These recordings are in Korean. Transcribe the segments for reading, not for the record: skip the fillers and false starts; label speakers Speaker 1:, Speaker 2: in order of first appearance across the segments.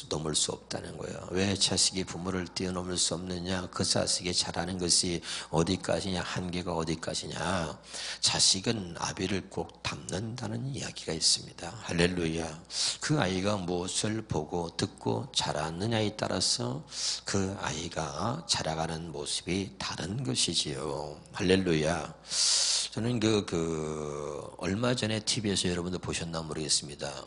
Speaker 1: 넘을 수 없다는 거예요. 왜 자식이 부모를 뛰어넘을 수 없느냐? 그 자식이 잘하는 것이 어디까지냐? 한계가 어디까지냐? 자식은 아비를 꼭 닮는다는 이야기가 있습니다. 할렐루야. 그 아이가 무엇을 보고 듣고 자라느냐에 따라서 그 아이가 자라가는 모습이 다른 것이지요. 할렐루야. 저는 얼마 전에 TV에서 여러분들 보셨나 모르겠습니다.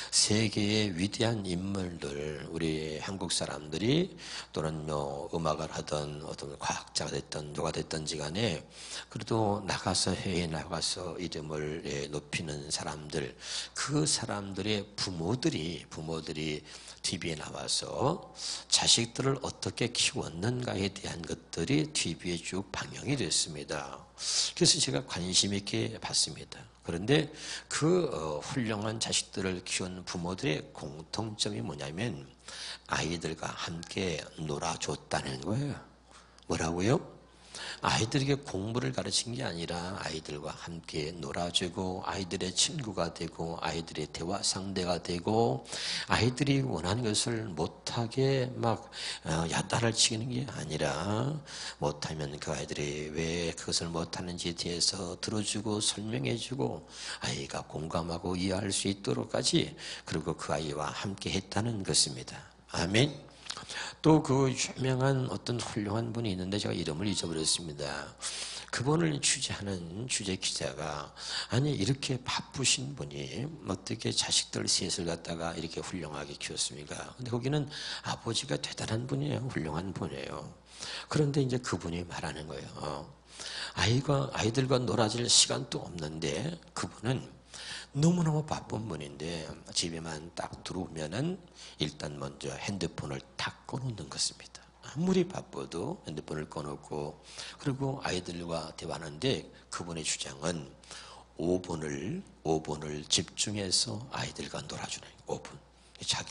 Speaker 1: 세계의 위대한 인물들, 우리 한국 사람들이 또는 음악을 하던 어떤 과학자가 됐던 누가 됐던지 간에 그래도 나가서 해외에 나가서 이름을 높이는 사람들, 그 사람들의 부모들이 TV에 나와서 자식들을 어떻게 키웠는가에 대한 것들이 TV에 쭉 방영이 됐습니다. 그래서 제가 관심 있게 봤습니다. 그런데 훌륭한 자식들을 키운 부모들의 공통점이 뭐냐면 아이들과 함께 놀아줬다는 거예요. 뭐라고요? 아이들에게 공부를 가르친 게 아니라 아이들과 함께 놀아주고 아이들의 친구가 되고 아이들의 대화 상대가 되고 아이들이 원하는 것을 못하게 막 야단을 치는 게 아니라 못하면 그 아이들이 왜 그것을 못하는지에 대해서 들어주고 설명해주고 아이가 공감하고 이해할 수 있도록까지 그리고 그 아이와 함께 했다는 것입니다. 아멘. 또 그 유명한 어떤 훌륭한 분이 있는데 제가 이름을 잊어버렸습니다. 그분을 취재하는 취재 기자가 아니 이렇게 바쁘신 분이 어떻게 자식들 셋을 갖다가 이렇게 훌륭하게 키웠습니까? 근데 거기는 아버지가 대단한 분이에요. 훌륭한 분이에요. 그런데 이제 그분이 말하는 거예요. 아이들과 놀아줄 시간도 없는데 그분은 너무너무 바쁜 분인데 집에만 딱 들어오면은 일단 먼저 핸드폰을 탁 꺼놓는 것입니다. 아무리 바빠도 핸드폰을 꺼놓고 그리고 아이들과 대화하는데 그분의 주장은 5분을 집중해서 아이들과 놀아주는 5분.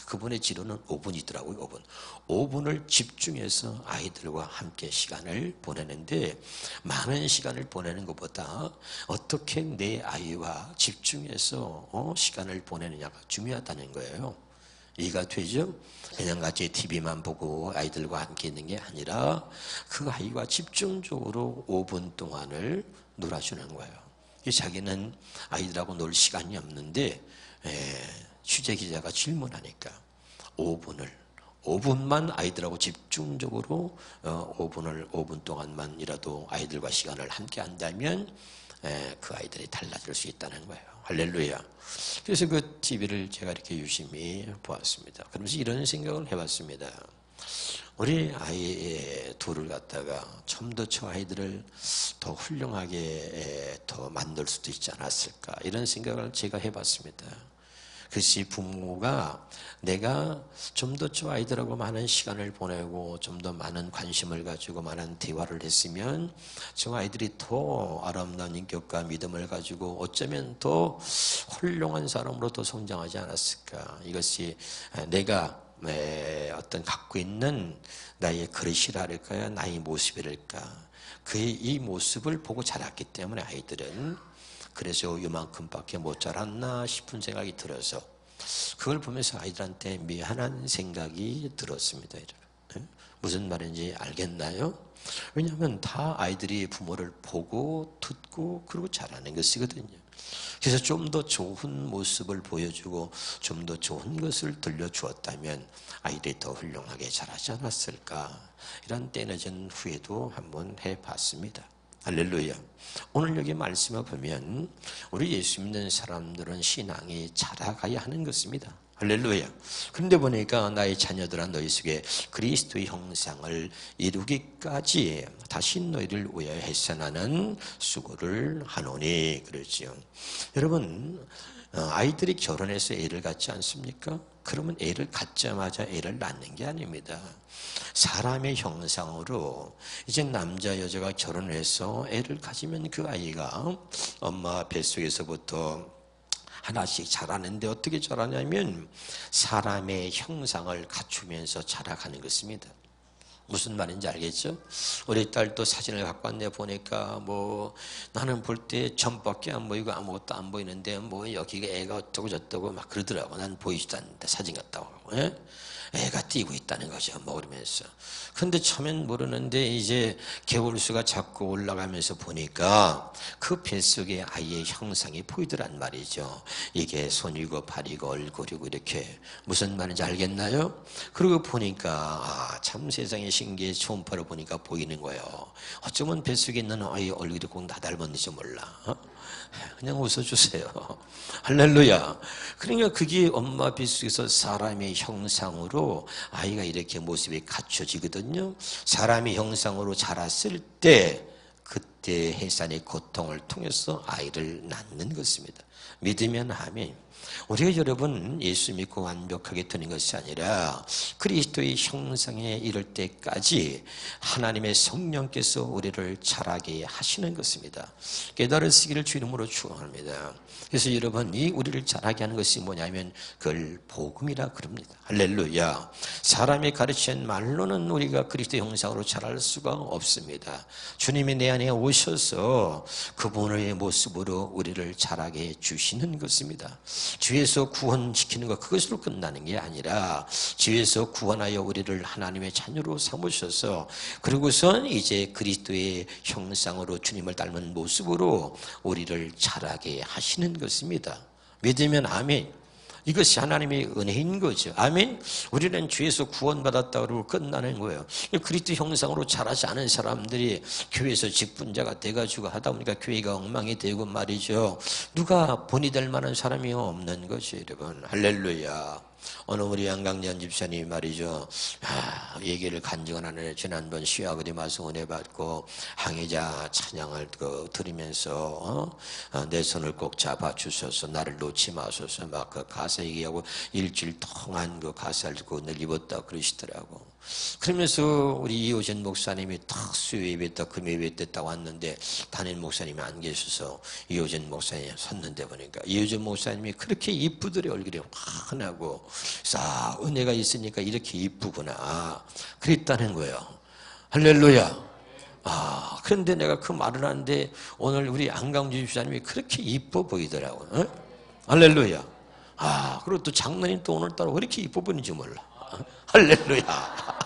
Speaker 1: 그분의 지론은 5분이더라고요. 5분을 집중해서 아이들과 함께 시간을 보내는데 많은 시간을 보내는 것보다 어떻게 내 아이와 집중해서 시간을 보내느냐가 중요하다는 거예요. 이해가 되죠? 그냥 같이 TV만 보고 아이들과 함께 있는 게 아니라 그 아이와 집중적으로 5분 동안을 놀아주는 거예요. 자기는 아이들하고 놀 시간이 없는데 취재기자가 질문하니까 5분만 아이들하고 집중적으로 5분 동안만이라도 아이들과 시간을 함께 한다면 그 아이들이 달라질 수 있다는 거예요. 할렐루야. 그래서 그 TV를 제가 이렇게 유심히 보았습니다. 그러면서 이런 생각을 해봤습니다. 우리 아이 둘을 갖다가 좀 더 저 아이들을 더 훌륭하게 더 만들 수도 있지 않았을까 이런 생각을 제가 해봤습니다. 그것이 부모가 내가 좀 더 저 아이들하고 많은 시간을 보내고 좀 더 많은 관심을 가지고 많은 대화를 했으면 저 아이들이 더 아름다운 인격과 믿음을 가지고 어쩌면 더 훌륭한 사람으로 더 성장하지 않았을까. 이것이 내가 어떤 갖고 있는 나의 그릇이랄까요, 나의 모습이랄까. 그의 이 모습을 보고 자랐기 때문에 아이들은 그래서 이만큼밖에 못 자랐나 싶은 생각이 들어서 그걸 보면서 아이들한테 미안한 생각이 들었습니다. 무슨 말인지 알겠나요? 왜냐하면 다 아이들이 부모를 보고 듣고 그리고 자라는 것이거든요. 그래서 좀 더 좋은 모습을 보여주고 좀 더 좋은 것을 들려주었다면 아이들이 더 훌륭하게 자라지 않았을까. 이런 떼어진 후회도 한번 해봤습니다. 할렐루야. 오늘 여기 말씀을 보면 우리 예수 믿는 사람들은 신앙이 자라가야 하는 것입니다. 할렐루야. 그런데 보니까 나의 자녀들아 너희 속에 그리스도의 형상을 이루기까지 다시 너희를 위하여 나는 수고를 하노니 그러지요. 여러분 아이들이 결혼해서 애를 갖지 않습니까? 그러면 애를 갖자마자 애를 낳는 게 아닙니다. 사람의 형상으로 이제 남자 여자가 결혼해서 애를 가지면 그 아이가 엄마 뱃속에서부터 하나씩 자라는데 어떻게 자라냐면 사람의 형상을 갖추면서 자라가는 것입니다. 무슨 말인지 알겠죠? 우리 딸도 사진을 갖고 왔네. 보니까 나는 볼 때 점밖에 안 보이고 아무것도 안 보이는데 여기가 애가 어쩌고 저쩌고 막 그러더라고. 난 보이지도 않는데 사진 같다고 하고. 예? 애가 뛰고 있다는 거죠. 그러면서. 근데 처음엔 모르는데 이제 개월수가 자꾸 올라가면서 보니까 그 뱃속에 아이의 형상이 보이더란 말이죠. 이게 손이고 발이고 얼굴이고 이렇게. 무슨 말인지 알겠나요? 그러고 보니까 참 세상에 신기해. 초음파로 보니까 보이는 거예요. 어쩌면 뱃속에 있는 아이의 얼굴이 꼭 나 닮았는지 몰라. 그냥 웃어주세요. 할렐루야. 그러니까 그게 엄마 뱃속에서 사람의 형상으로 아이가 이렇게 모습이 갖춰지거든요. 사람의 형상으로 자랐을 때 그때 해산의 고통을 통해서 아이를 낳는 것입니다. 믿으면 아멘. 우리가 여러분 예수 믿고 완벽하게 되는 것이 아니라 그리스도의 형상에 이를 때까지 하나님의 성령께서 우리를 자라게 하시는 것입니다. 깨달으시기를 주 이름으로 축원합니다. 그래서 여러분 이 우리를 자라게 하는 것이 뭐냐면 그걸 복음이라 그럽니다. 할렐루야. 사람이 가르친 말로는 우리가 그리스도 형상으로 자랄 수가 없습니다. 주님이 내 안에 오셔서 그분의 모습으로 우리를 자라게 해주시는 것입니다. 주에서 구원시키는 것 그것으로 끝나는 게 아니라 주에서 구원하여 우리를 하나님의 자녀로 삼으셔서 그리고선 이제 그리스도의 형상으로 주님을 닮은 모습으로 우리를 자라게 하시는 것입니다. 믿으면 아멘. 이것이 하나님의 은혜인 거죠. 아멘. 우리는 주에서 구원받았다고 그러고 끝나는 거예요. 그리스도 형상으로 자라지 않은 사람들이 교회에서 직분자가 돼가지고 하다 보니까 교회가 엉망이 되고 말이죠. 누가 본이 될 만한 사람이 없는 거죠, 여러분. 할렐루야. 오늘 우리 양강년 집사님이 말이죠. 얘기를 간증을 하는데 지난번 시아버지 말씀 은혜 받고 항해자 찬양을 들으면서 내 손을 꼭 잡아주셔서 나를 놓지 마소서 막 그 가사 얘기하고 일주일 동안 그 가사를 듣고 늘 입었다 그러시더라고. 그러면서 우리 이호진 목사님이 탁 수요예배 때 금요예배 때 딱 왔는데 담임 목사님이 안 계셔서 이호진 목사님이 섰는데 보니까 이호진 목사님이 그렇게 이쁘더래. 얼굴이 환하고 은혜가 있으니까 이렇게 이쁘구나 그랬다는 거예요. 할렐루야. 그런데 내가 그 말을 하는데 오늘 우리 안강주 집사님이 그렇게 이뻐 보이더라고요. 할렐루야. 그리고 또 장로님 또 오늘따라 왜 이렇게 이뻐 보이는지 몰라. 할렐루야.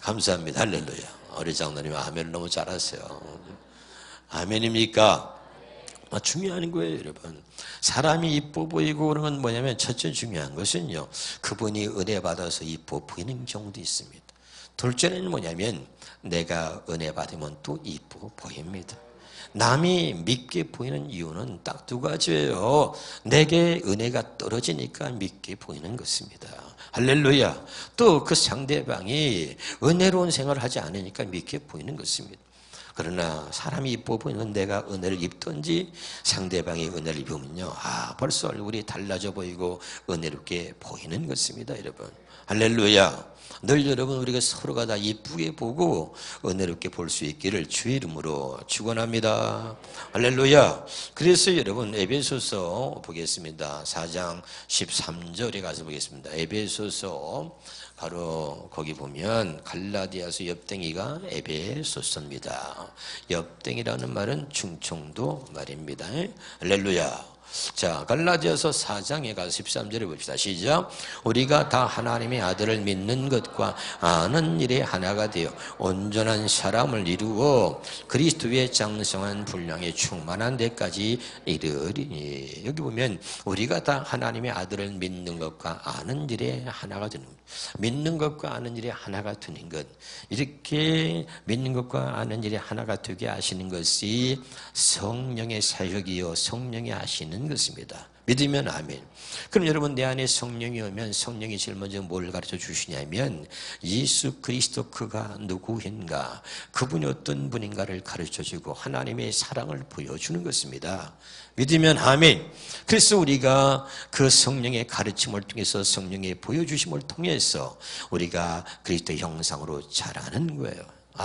Speaker 1: 감사합니다. 할렐루야. 우리 장로님 아멘을 너무 잘하세요. 아멘입니까? 중요한 거예요, 여러분. 사람이 이뻐 보이고 그런 건 뭐냐면 첫째 중요한 것은요, 그분이 은혜 받아서 이뻐 보이는 경우도 있습니다. 둘째는 뭐냐면 내가 은혜 받으면 또 이뻐 보입니다. 남이 믿게 보이는 이유는 딱 두 가지예요. 내게 은혜가 떨어지니까 믿게 보이는 것입니다. 할렐루야. 또 그 상대방이 은혜로운 생활을 하지 않으니까 믿게 보이는 것입니다. 그러나 사람이 이뻐 보이는 내가 은혜를 입든지 상대방이 은혜를 입으면요, 벌써 얼굴이 달라져 보이고 은혜롭게 보이는 것입니다, 여러분. 할렐루야. 늘 여러분 우리가 서로가 다 이쁘게 보고 은혜롭게 볼 수 있기를 주의 이름으로 축원합니다. 할렐루야. 그래서 여러분 에베소서 보겠습니다. 4장 13절에 가서 보겠습니다. 에베소서 바로 거기 보면 갈라디아서 옆댕이가 에베소서입니다. 옆댕이라는 말은 충청도 말입니다. 할렐루야. 자, 갈라디아서 4장에 가서 13절에 봅시다. 시작. 우리가 다 하나님의 아들을 믿는 것과 아는 일에 하나가 되어 온전한 사람을 이루어 그리스도의 장성한 분량에 충만한 데까지 이르리니. 여기 보면 우리가 다 하나님의 아들을 믿는 것과 아는 일에 하나가 되는 것. 믿는 것과 아는 일에 하나가 되는 것. 이렇게 믿는 것과 아는 일에 하나가 되게 하시는 것이 성령의 사역이요 성령이 하시는 것입니다. 믿으면 아멘. 그럼 여러분 내 안에 성령이 오면 성령이 제일 먼저 뭘 가르쳐 주시냐면 예수 그리스도 그가 누구인가, 그분이 어떤 분인가를 가르쳐 주고 하나님의 사랑을 보여주는 것입니다. 믿으면 아멘. 그래서 우리가 그 성령의 가르침을 통해서 성령의 보여주심을 통해서 우리가 그리스도의 형상으로 자라는 거예요.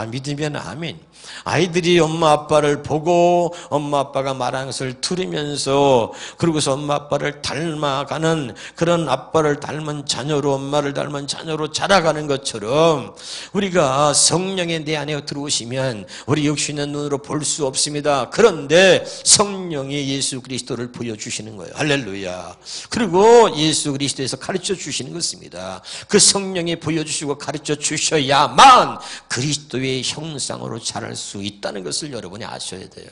Speaker 1: 믿으면 아멘. 아이들이 엄마 아빠를 보고 엄마 아빠가 말하는 것을 들으면서 그러고서 엄마 아빠를 닮아가는 그런 아빠를 닮은 자녀로 엄마를 닮은 자녀로 자라가는 것처럼 우리가 성령이 내 안에 들어오시면 우리 육신의 눈으로 볼 수 없습니다. 그런데 성령이 예수 그리스도를 보여주시는 거예요. 할렐루야. 그리고 예수 그리스도에서 가르쳐 주시는 것입니다. 그 성령이 보여주시고 가르쳐 주셔야만 그리스도의 형상으로 자랄 수 있다는 것을 여러분이 아셔야 돼요.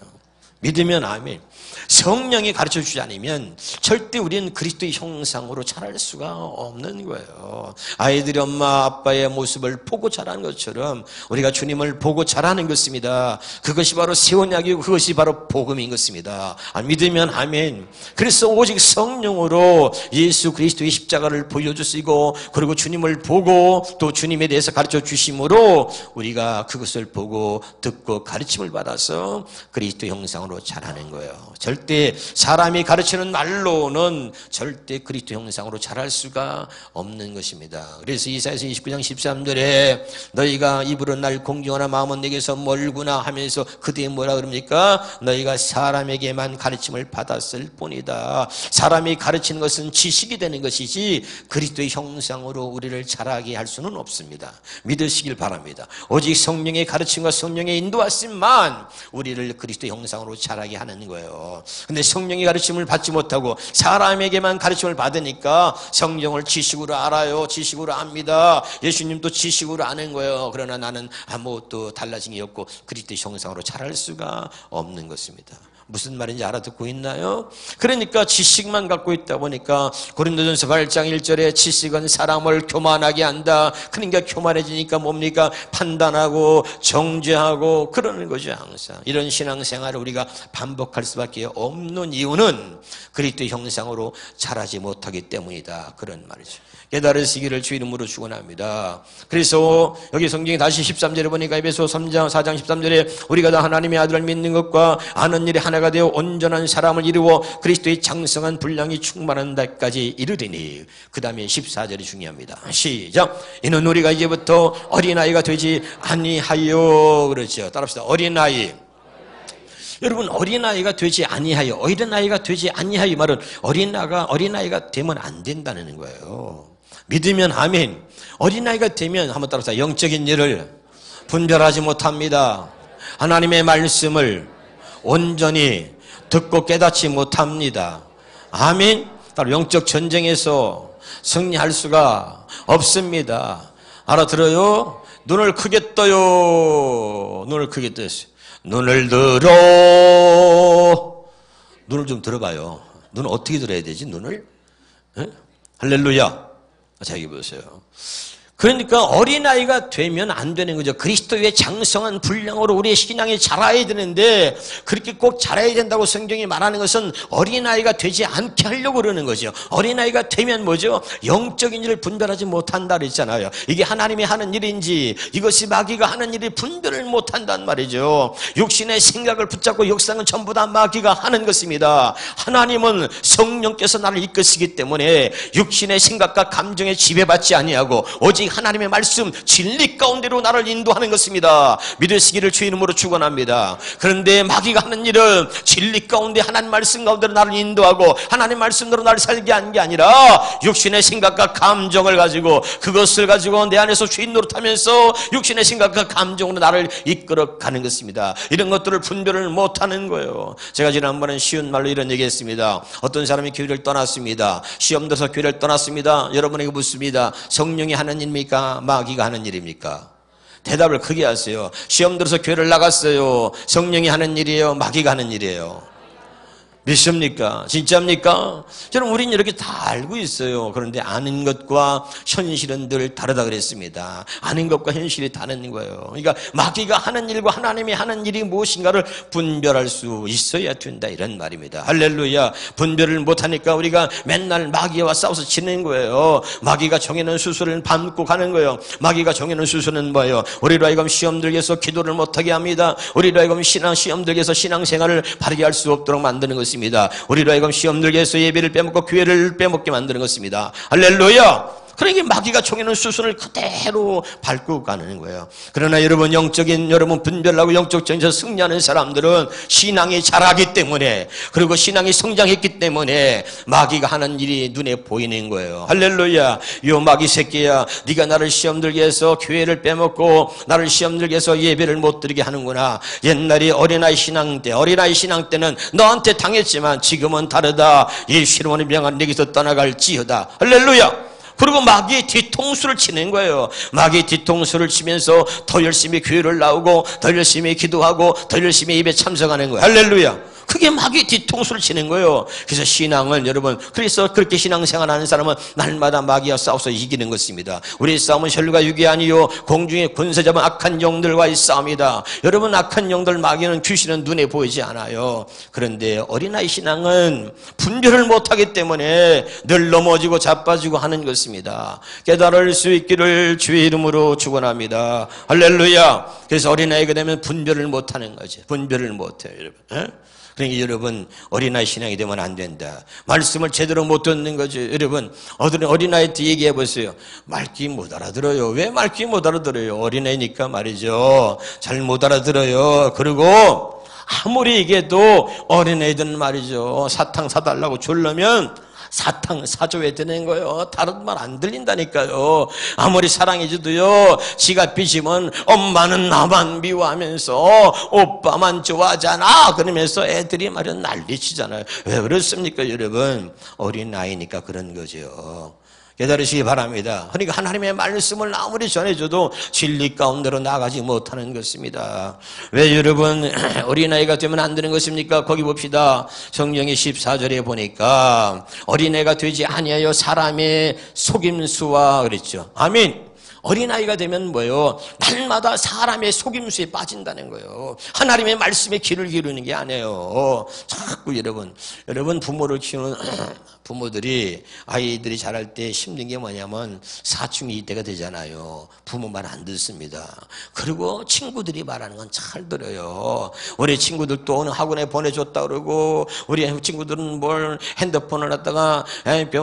Speaker 1: 믿으면 아멘. 성령이 가르쳐주지 않으면 절대 우리는 그리스도의 형상으로 자랄 수가 없는 거예요. 아이들이 엄마 아빠의 모습을 보고 자라는 것처럼 우리가 주님을 보고 자라는 것입니다. 그것이 바로 새 언약이고 그것이 바로 복음인 것입니다. 믿으면 아멘. 그래서 오직 성령으로 예수 그리스도의 십자가를 보여주시고 그리고 주님을 보고 또 주님에 대해서 가르쳐 주심으로 우리가 그것을 보고 듣고 가르침을 받아서 그리스도 형상으로 자라는 거예요. 절대 사람이 가르치는 말로는 절대 그리스도 형상으로 자랄 수가 없는 것입니다. 그래서 이사야서 29장 13절에 너희가 입으로 날 공경하나 마음은 내게서 멀구나 하면서 그때 뭐라 그럽니까? 너희가 사람에게만 가르침을 받았을 뿐이다. 사람이 가르치는 것은 지식이 되는 것이지 그리스도의 형상으로 우리를 자라게 할 수는 없습니다. 믿으시길 바랍니다. 오직 성령의 가르침과 성령의 인도하심만 우리를 그리스도의 형상으로 자라게 하는 거예요. 근데 성령의 가르침을 받지 못하고 사람에게만 가르침을 받으니까 성경을 지식으로 알아요. 지식으로 압니다. 예수님도 지식으로 아는 거예요. 그러나 나는 아무것도 달라진 게 없고 그리스도의 형상으로 자랄 수가 없는 것입니다. 무슨 말인지 알아듣고 있나요? 그러니까 지식만 갖고 있다 보니까 고린도전서 8장 1절에 지식은 사람을 교만하게 한다. 그러니까 교만해지니까 뭡니까? 판단하고 정죄하고 그러는 거죠. 항상 이런 신앙생활을 우리가 반복할 수밖에 없는 이유는 그리스도의 형상으로 자라지 못하기 때문이다. 그런 말이죠. 깨달으시기를 주 이름으로 축원합니다. 그래서 여기 성경이 다시 13절에 보니까 에베소 4장 13절에 우리가 다 하나님의 아들을 믿는 것과 아는 일이 하나가 되어 온전한 사람을 이루어 그리스도의 장성한 분량이 충만한 데까지 이르리니 그 다음에 14절이 중요합니다. 시작. 이는 우리가 이제부터 어린아이가 되지 아니하여. 그렇죠. 따라합시다. 어린아이. 여러분 어린아이가 되지 아니하여. 어린아이가 되지 아니하여 말은 어린아이가 되면 안 된다는 거예요. 믿으면 아멘. 어린아이가 되면 한번 따라서 영적인 일을 분별하지 못합니다. 하나님의 말씀을 온전히 듣고 깨닫지 못합니다. 아멘. 따로 영적 전쟁에서 승리할 수가 없습니다. 알아들어요? 눈을 크게 떠요. 눈을 크게 떠요. 눈을 들어. 눈을 좀 들어봐요. 눈을 어떻게 들어야 되지? 눈을? 에? 할렐루야. 자, 여기 보세요. 그러니까 어린아이가 되면 안 되는 거죠. 그리스도의 장성한 분량으로 우리의 신앙이 자라야 되는데 그렇게 꼭 자라야 된다고 성경이 말하는 것은 어린아이가 되지 않게 하려고 그러는 거죠. 어린아이가 되면 뭐죠? 영적인 일을 분별하지 못한다 그랬잖아요. 이게 하나님이 하는 일인지 이것이 마귀가 하는 일이 분별을 못한단 말이죠. 육신의 생각을 붙잡고 역사는 전부 다 마귀가 하는 것입니다. 하나님은 성령께서 나를 이끄시기 때문에 육신의 생각과 감정에 지배받지 아니하고 오직 하나님의 말씀 진리 가운데로 나를 인도하는 것입니다. 믿으시기를 주 이름으로 축원합니다. 그런데 마귀가 하는 일은 진리 가운데 하나님 말씀 가운데로 나를 인도하고 하나님 말씀대로 나를 살게 한 게 아니라 육신의 생각과 감정을 가지고 그것을 가지고 내 안에서 주인 노릇하면서 육신의 생각과 감정으로 나를 이끌어가는 것입니다. 이런 것들을 분별을 못하는 거예요. 제가 지난번에 쉬운 말로 이런 얘기했습니다. 어떤 사람이 교회를 떠났습니다. 시험 들어서 교회를 떠났습니다. 여러분에게 묻습니다. 성령이 하는 일입니까? 마귀가 하는 일입니까? 대답을 크게 하세요. 시험 들어서 교회를 나갔어요. 성령이 하는 일이에요? 마귀가 하는 일이에요? 믿습니까? 진짜입니까? 저는 우리는 이렇게 다 알고 있어요. 그런데 아는 것과 현실은 늘 다르다 그랬습니다. 아는 것과 현실이 다른 거예요. 그러니까 마귀가 하는 일과 하나님이 하는 일이 무엇인가를 분별할 수 있어야 된다 이런 말입니다. 할렐루야. 분별을 못하니까 우리가 맨날 마귀와 싸워서 지는 거예요. 마귀가 정해놓은 수술을 밟고 가는 거예요. 마귀가 정해놓은 수술은 뭐예요? 우리로 하여금 시험 들게 해서 기도를 못하게 합니다. 우리로 하여금 시험 들게 해서 신앙생활을 바르게 할 수 없도록 만드는 것입니다. 우리로 하여금 시험 들게 해서 예배를 빼먹고 교회를 빼먹게 만드는 것입니다. 할렐루야. 그러니까 마귀가 종이는 수순을 그대로 밟고 가는 거예요. 그러나 여러분, 영적인 여러분 분별하고 영적 전에서 승리하는 사람들은 신앙이 자라기 때문에, 그리고 신앙이 성장했기 때문에 마귀가 하는 일이 눈에 보이는 거예요. 할렐루야. 요 마귀 새끼야, 네가 나를 시험 들게 해서 교회를 빼먹고 나를 시험 들게 해서 예배를 못 드리게 하는구나. 옛날에 어린아이 신앙 때는 너한테 당했지만 지금은 다르다. 예수의 명한 내게서 떠나갈지어다. 할렐루야. 그리고 마귀의 뒤통수를 치는 거예요. 마귀의 뒤통수를 치면서 더 열심히 교회를 나오고 더 열심히 기도하고 더 열심히 예배 참석하는 거예요. 할렐루야. 그게 마귀의 뒤통수를 치는 거예요. 그래서 신앙은 여러분, 그래서 그렇게 신앙생활하는 사람은 날마다 마귀와 싸워서 이기는 것입니다. 우리의 싸움은 혈과 육이 아니요 공중의 권세 잡은 악한 영들과의 싸움이다. 여러분, 악한 영들, 마귀는, 귀신은 눈에 보이지 않아요. 그런데 어린아이 신앙은 분별을 못하기 때문에 늘 넘어지고 자빠지고 하는 것입니다. 깨달을 수 있기를 주의 이름으로 축원합니다. 할렐루야. 그래서 어린아이가 되면 분별을 못하는 거죠. 분별을 못해요, 여러분. 그러니까 여러분, 어린아이 신앙이 되면 안 된다. 말씀을 제대로 못 듣는 거죠. 여러분, 어린아이한테 얘기해 보세요. 말귀 못 알아들어요. 왜 말귀 못 알아들어요? 어린아이니까 말이죠. 잘 못 알아들어요. 그리고 아무리 얘기해도 어린아이들은 말이죠, 사탕 사달라고 졸려면 사탕 사줘야 되는 거예요. 다른 말 안 들린다니까요. 아무리 사랑해줘도요, 지가 삐지면 엄마는 나만 미워하면서 오빠만 좋아하잖아 그러면서 애들이 말이야 난리치잖아요. 왜 그렇습니까, 여러분? 어린아이니까 그런 거죠. 깨달으시기 바랍니다. 그러니까 하나님의 말씀을 아무리 전해줘도 진리 가운데로 나가지 못하는 것입니다. 왜 여러분 어린아이가 되면 안 되는 것입니까? 거기 봅시다. 성경의 14절에 보니까 어린애가 되지 아니하여 사람의 속임수와 그랬죠. 아멘. 어린아이가 되면 뭐예요? 날마다 사람의 속임수에 빠진다는 거예요. 하나님의 말씀에 귀를 기르는 게 아니에요. 자꾸 여러분 부모를 키우는 부모들이 아이들이 자랄 때 힘든 게 뭐냐면 사춘기 이때가 되잖아요. 부모 말 안 듣습니다. 그리고 친구들이 말하는 건 잘 들어요. 우리 친구들도 오늘 학원에 보내줬다 그러고, 우리 친구들은 뭘 핸드폰을 갖다가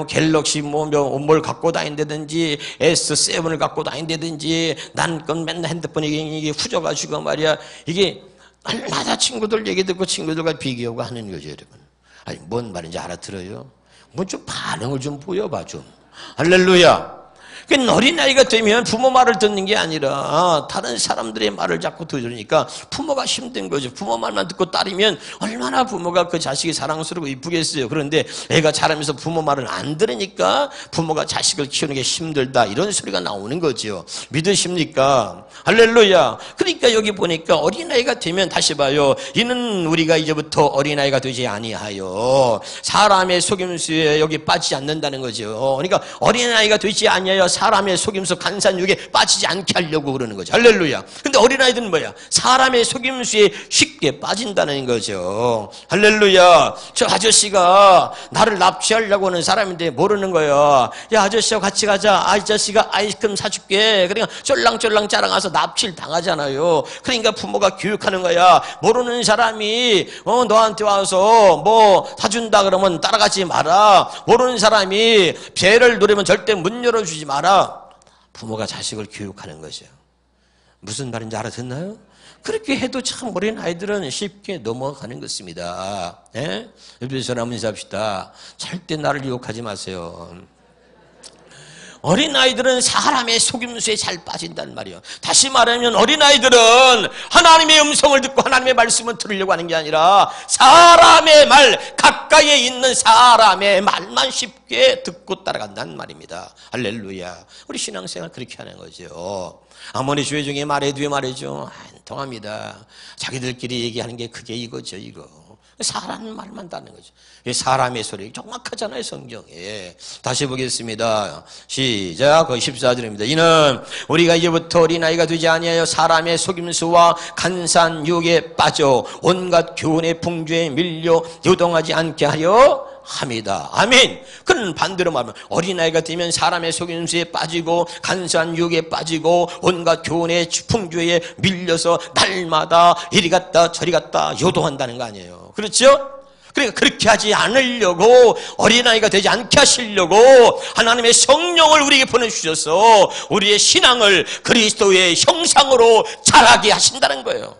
Speaker 1: 갤럭시 뭘 갖고 다닌다든지 S7을 갖고 다닌다든지, 난 건 맨날 핸드폰이 이게 후져가지고 말이야, 이게 날마다 친구들 얘기 듣고 친구들과 비교하고 하는 거죠, 여러분. 아니, 뭔 말인지 알아들어요? 뭐 좀 반응을 좀 보여봐 좀. 할렐루야. 그러니까 어린아이가 되면 부모 말을 듣는 게 아니라 다른 사람들의 말을 자꾸 들으니까 부모가 힘든 거죠. 부모 말만 듣고 따르면 얼마나 부모가 그 자식이 사랑스럽고 이쁘겠어요. 그런데 애가 자라면서 부모 말을 안 들으니까 부모가 자식을 키우는 게 힘들다, 이런 소리가 나오는 거죠. 믿으십니까? 할렐루야. 그러니까 여기 보니까 어린아이가 되면, 다시 봐요, 이는 우리가 이제부터 어린아이가 되지 아니하여 사람의 속임수에 여기 빠지지 않는다는 거죠. 그러니까 어린아이가 되지 아니하여 사람의 속임수 간산육에 빠지지 않게 하려고 그러는 거죠. 할렐루야. 근데 어린아이들은 뭐야? 사람의 속임수에 쉽게 빠진다는 거죠. 할렐루야. 저 아저씨가 나를 납치하려고 하는 사람인데 모르는 거야. 야, 아저씨하고 같이 가자. 아저씨가 아이스크림 사줄게. 그러니까 쫄랑쫄랑 자랑해서 납치를 당하잖아요. 그러니까 부모가 교육하는 거야. 모르는 사람이 너한테 와서 뭐 사준다 그러면 따라가지 마라. 모르는 사람이 배를 누르면 절대 문 열어주지 마라. 부모가 자식을 교육하는 거죠. 무슨 말인지 알아듣나요? 그렇게 해도 참 어린 아이들은 쉽게 넘어가는 것입니다. 예? 옆에서 전화 한번 인사합시다. 절대 나를 유혹하지 마세요. 어린아이들은 사람의 속임수에 잘 빠진단 말이에요. 다시 말하면 어린아이들은 하나님의 음성을 듣고 하나님의 말씀을 들으려고 하는 게 아니라 사람의 말, 가까이에 있는 사람의 말만 쉽게 듣고 따라간다는 말입니다. 할렐루야. 우리 신앙생활 그렇게 하는 거죠. 아무리 주의 중에 말해도 왜 말이죠? 안 통합니다. 자기들끼리 얘기하는 게 그게 이거죠, 이거. 사람 말만 듣는 거죠. 사람의 소리 정확하잖아요, 성경에. 다시 보겠습니다. 시작. 14절입니다. 이는 우리가 이제부터 어린아이가 되지 아니하여 사람의 속임수와 간산 유혹에 빠져 온갖 교훈의 풍조에 밀려 요동하지 않게 하려 합니다. 아멘. 그는 반대로 말하면 어린아이가 되면 사람의 속임수에 빠지고 간사한 유혹에 빠지고 온갖 교훈의 풍조에 밀려서 날마다 이리 갔다 저리 갔다 요동한다는 거 아니에요. 그렇죠? 그러니까 그렇게 하지 않으려고, 어린아이가 되지 않게 하시려고 하나님의 성령을 우리에게 보내주셔서 우리의 신앙을 그리스도의 형상으로 자라게 하신다는 거예요.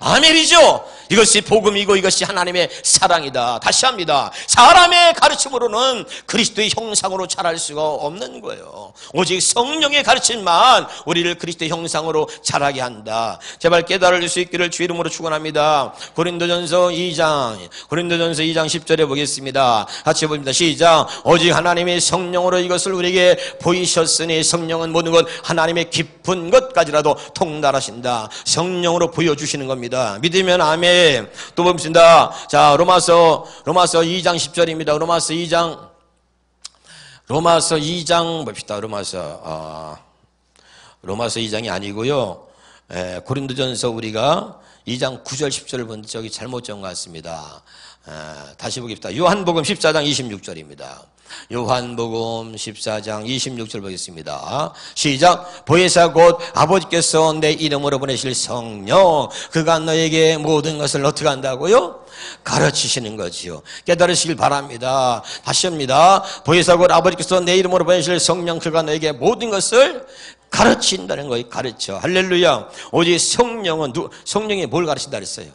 Speaker 1: 아멘이죠? 이것이 복음이고 이것이 하나님의 사랑이다. 다시 합니다. 사람의 가르침으로는 그리스도의 형상으로 자랄 수가 없는 거예요. 오직 성령의 가르침만 우리를 그리스도의 형상으로 자라게 한다. 제발 깨달을 수 있기를 주 이름으로 축원합니다. 고린도전서 2장 10절에 보겠습니다. 같이 봅니다. 시작. 오직 하나님의 성령으로 이것을 우리에게 보이셨으니 성령은 모든 것 하나님의 깊은 것까지라도 통달하신다. 성령으로 보여주시는 겁니다. 믿으면 아멘. 또 봅시다. 자, 로마서 2장 10절입니다. 로마서 2장 봅시다. 로마서 2장이 아니고요. 고린도전서 우리가 2장 9절 10절을 본 적이 잘못 적은 것 같습니다. 다시 보겠습니다. 요한복음 14장 26절입니다. 요한복음 14장 26절 보겠습니다. 시작. 보혜사 곧 아버지께서 내 이름으로 보내실 성령, 그가 너에게 모든 것을 어떻게 한다고요? 가르치시는 거지요. 깨달으시길 바랍니다. 다시 합니다. 보혜사 곧 아버지께서 내 이름으로 보내실 성령, 그가 너에게 모든 것을 가르친다는 거예요. 가르쳐. 할렐루야. 오직 성령이 뭘 가르친다 그랬어요?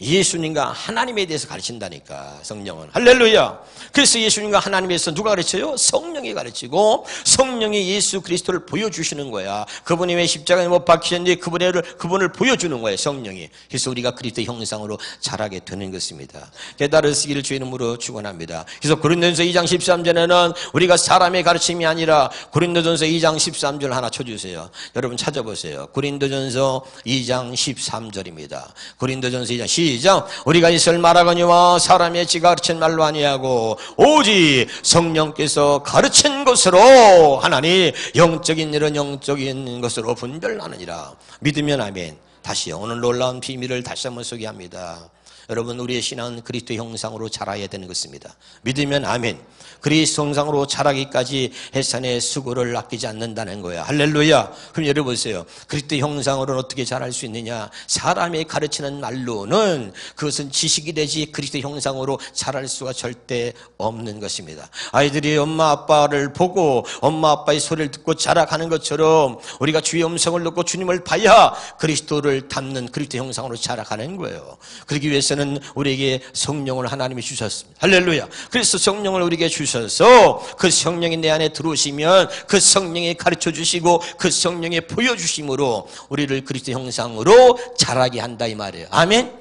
Speaker 1: 예수님과 하나님에 대해서 가르친다니까, 성령은. 할렐루야. 그래서 예수님과 하나님에 대해서 누가 가르쳐요? 성령이 가르치고, 성령이 예수 그리스도를 보여주시는 거야. 그분이 왜 십자가에 못 박히셨는지 그분을 보여주는 거예요, 성령이. 그래서 우리가 그리스도의 형상으로 자라게 되는 것입니다. 깨달으시기를 주 이름으로 축원합니다. 그래서 고린도전서 2장 13절에는 우리가 사람의 가르침이 아니라, 고린도전서 2장 13절 하나 쳐주세요. 여러분 찾아보세요. 고린도전서 2장 13절입니다. 고린도전서 2장 시작. 우리가 이슬 말하거니와 사람의 지가 가르친 말로 아니하고 오직 성령께서 가르친 것으로 하나니 영적인 일은 영적인 것으로 분별하느니라. 믿으면 아멘. 다시요. 오늘 놀라운 비밀을 다시 한번 소개합니다. 여러분, 우리의 신앙은 그리스도 형상으로 자라야 되는 것입니다. 믿으면 아멘. 그리스도 형상으로 자라기까지 해산의 수고를 아끼지 않는다는 거야. 할렐루야. 그럼 여러분 보세요. 그리스도 형상으로는 어떻게 자랄 수 있느냐? 사람이 가르치는 말로는 그것은 지식이 되지 그리스도 형상으로 자랄 수가 절대 없는 것입니다. 아이들이 엄마 아빠를 보고 엄마 아빠의 소리를 듣고 자라가는 것처럼 우리가 주의 음성을 듣고 주님을 봐야 그리스도를 닮는 그리스도 형상으로 자라가는 거예요. 그러기 위해서는 우리에게 성령을 하나님이 주셨습니다. 할렐루야. 그래서 성령을 우리에게 주셔서 그 성령이 내 안에 들어오시면 그 성령이 가르쳐 주시고 그 성령이 보여주심으로 우리를 그리스도 형상으로 자라게 한다 이 말이에요. 아멘.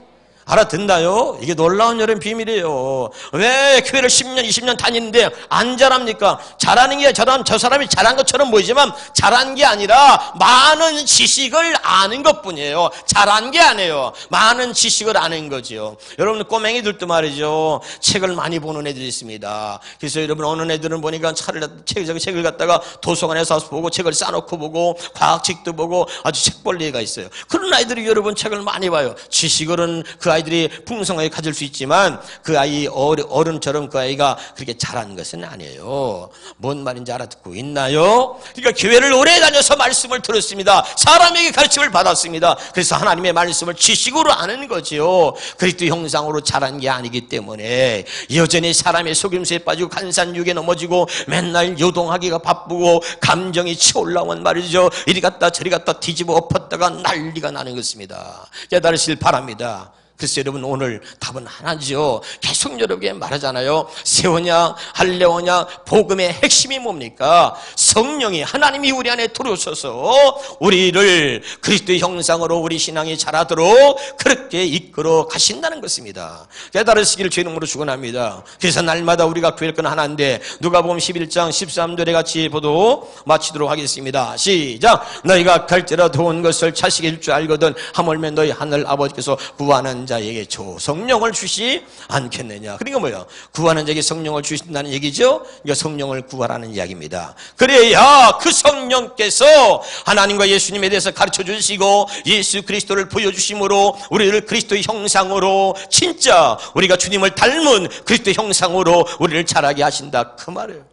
Speaker 1: 알아듣나요? 이게 놀라운 여러분 비밀이에요. 왜 교회를 10년, 20년 다니는데 안 자랍니까? 잘하는 게 저 사람이 잘한 것처럼 보이지만 잘한 게 아니라 많은 지식을 아는 것뿐이에요. 잘한 게 아니에요. 많은 지식을 아는 거죠. 여러분 꼬맹이들도 말이죠. 책을 많이 보는 애들이 있습니다. 그래서 여러분 어느 애들은 보니까 책을 갖다가 도서관에서 보고 책을 싸놓고 보고 과학책도 보고 아주 책벌레가 있어요. 그런 아이들이 여러분 책을 많이 봐요. 지식은 그 아이들이 풍성하게 가질 수 있지만 그 아이 어른처럼 그 아이가 그렇게 잘한 것은 아니에요. 뭔 말인지 알아듣고 있나요? 그러니까 교회를 오래 다녀서 말씀을 들었습니다. 사람에게 가르침을 받았습니다. 그래서 하나님의 말씀을 지식으로 아는 거지요. 그리스도 형상으로 자란 게 아니기 때문에 여전히 사람의 속임수에 빠지고 간산유에 넘어지고 맨날 요동하기가 바쁘고 감정이 치올라온 말이죠. 이리 갔다 저리 갔다 뒤집어 엎었다가 난리가 나는 것입니다. 깨달으실 바랍니다. 그래서 여러분 오늘 답은 하나죠. 계속 여러분에게 말하잖아요. 세우냐 할례오냐 복음의 핵심이 뭡니까? 성령이 하나님이 우리 안에 들어오셔서 우리를 그리스도의 형상으로 우리 신앙이 자라도록 그렇게 이끌어 가신다는 것입니다. 깨달으시기를 주 이름으로 축원합니다. 그래서 날마다 우리가 구할 건 하나인데 누가복음 11장 13절에 같이 보도 마치도록 하겠습니다. 시작. 너희가 갈지라도 온 것을 자식일 줄 알거든 하물며 너희 하늘 아버지께서 구하는 자에게 성령을 주시 않겠느냐. 그러니까 뭐야? 구하는 자에게 성령을 주신다는 얘기죠. 그러니까 성령을 구하라는 이야기입니다. 그래야 그 성령께서 하나님과 예수님에 대해서 가르쳐 주시고 예수 그리스도를 보여주심으로 우리를 그리스도의 형상으로 진짜 우리가 주님을 닮은 그리스도의 형상으로 우리를 자라게 하신다 그 말이에요.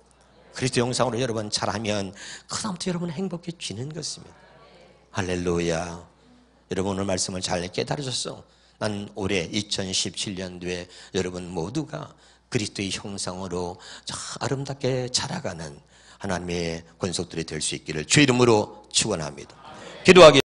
Speaker 1: 그리스도의 형상으로 여러분 자라면 그다음부터 여러분은 행복해지는 것입니다. 할렐루야. 여러분 오늘 말씀을 잘 깨달으셨어. 난 올해 2017년도에 여러분 모두가 그리스도의 형상으로 아름답게 자라가는 하나님의 권속들이 될 수 있기를 주의 이름으로 축원합니다. 기도하기